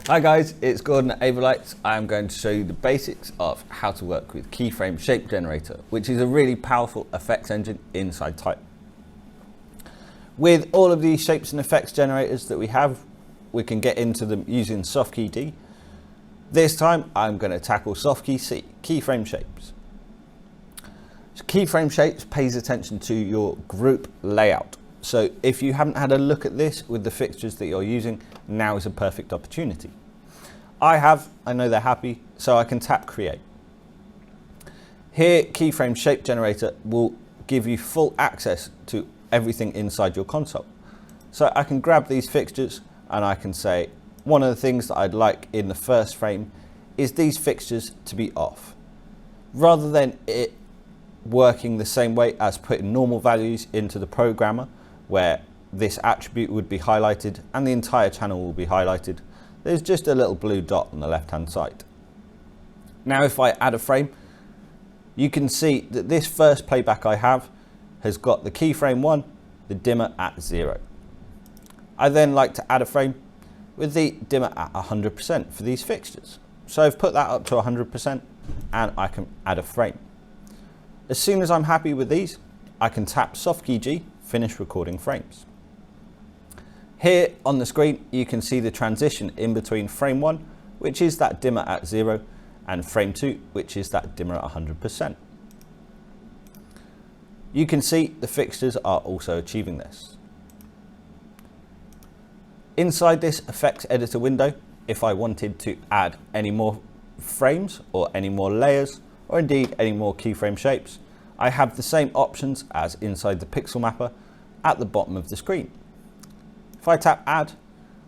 Hi guys, it's Gordon at Avolites. I'm going to show you the basics of how to work with Keyframe Shape Generator, which is a really powerful effects engine inside Titan. With all of these shapes and effects generators that we have, we can get into them using soft key D. This time I'm going to tackle soft key C, Keyframe Shapes. So Keyframe Shapes pays attention to your group layout. So if you haven't had a look at this with the fixtures that you're using, now is a perfect opportunity. I know they're happy, so I can tap Create. Here, Keyframe Shape Generator will give you full access to everything inside your console. So I can grab these fixtures and I can say, one of the things that I'd like in the first frame is these fixtures to be off. Rather than it working the same way as putting normal values into the programmer, where this attribute would be highlighted and the entire channel will be highlighted, there's just a little blue dot on the left hand side. Now if I add a frame, you can see that this first playback I have has got the keyframe 1, the dimmer at 0. I then like to add a frame with the dimmer at 100% for these fixtures. So I've put that up to 100% and I can add a frame. As soon as I'm happy with these, I can tap soft key G, finish recording frames. Here on the screen, you can see the transition in between frame 1, which is that dimmer at 0, and frame 2, which is that dimmer at 100%. You can see the fixtures are also achieving this. Inside this effects editor window, if I wanted to add any more frames or any more layers, or indeed any more keyframe shapes, I have the same options as inside the pixel mapper at the bottom of the screen. If I tap add,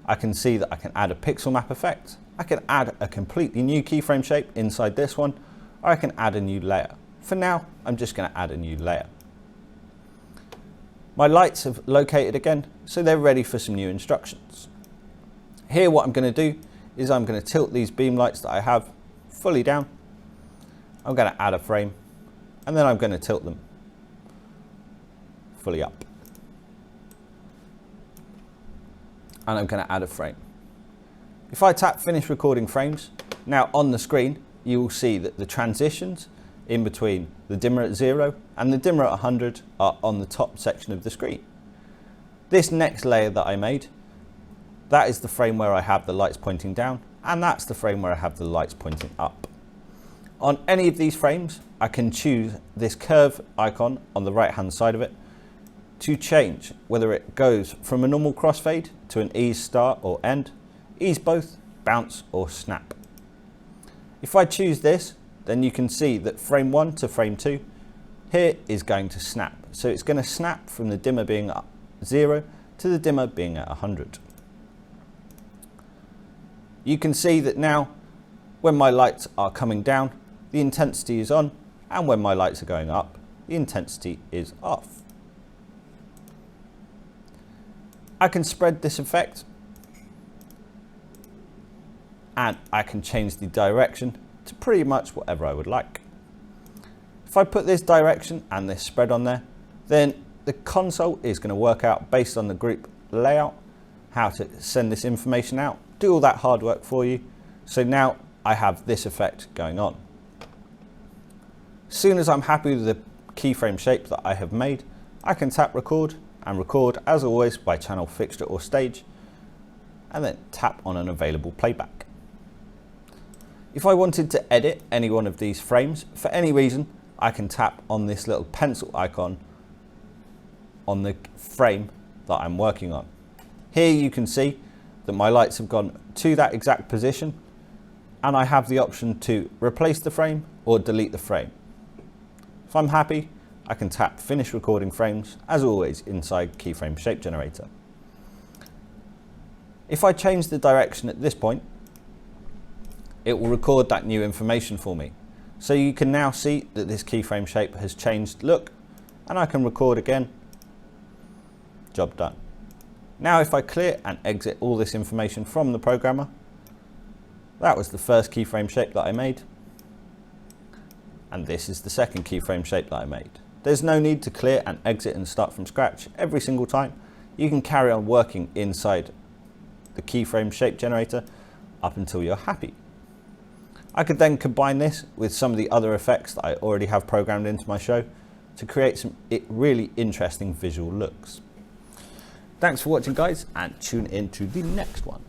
I can see that I can add a pixel map effect, I can add a completely new keyframe shape inside this one, or I can add a new layer. For now, I'm just going to add a new layer. My lights have located again, so they're ready for some new instructions. Here what I'm going to do is I'm going to tilt these beam lights that I have fully down. I'm going to add a frame, and then I'm going to tilt them fully up. And I'm going to add a frame. If I tap finish recording frames, now on the screen, you will see that the transitions in between the dimmer at 0 and the dimmer at 100 are on the top section of the screen. This next layer that I made, that is the frame where I have the lights pointing down, and that's the frame where I have the lights pointing up. On any of these frames, I can choose this curve icon on the right hand side of it to change whether it goes from a normal crossfade to an ease start or end, ease both, bounce or snap. If I choose this, then you can see that frame 1 to frame 2 here is going to snap. So it's going to snap from the dimmer being at 0 to the dimmer being at 100. You can see that now when my lights are coming down, the intensity is on, and when my lights are going up, the intensity is off. I can spread this effect, and I can change the direction to pretty much whatever I would like. If I put this direction and this spread on there, then the console is going to work out based on the group layout how to send this information out, do all that hard work for you. So now I have this effect going on. As soon as I'm happy with the keyframe shape that I have made, I can tap record and record as always by channel, fixture or stage, and then tap on an available playback. If I wanted to edit any one of these frames for any reason, I can tap on this little pencil icon on the frame that I'm working on. Here you can see that my lights have gone to that exact position, and I have the option to replace the frame or delete the frame. If I'm happy, I can tap finish recording frames as always inside Keyframe Shape Generator. If I change the direction at this point, it will record that new information for me. So you can now see that this keyframe shape has changed look, and I can record again. Job done. Now if I clear and exit all this information from the programmer, that was the first keyframe shape that I made. And this is the second keyframe shape that I made. There's no need to clear and exit and start from scratch every single time. You can carry on working inside the keyframe shape generator up until you're happy. I could then combine this with some of the other effects that I already have programmed into my show to create some really interesting visual looks. Thanks for watching, guys, and tune in to the next one.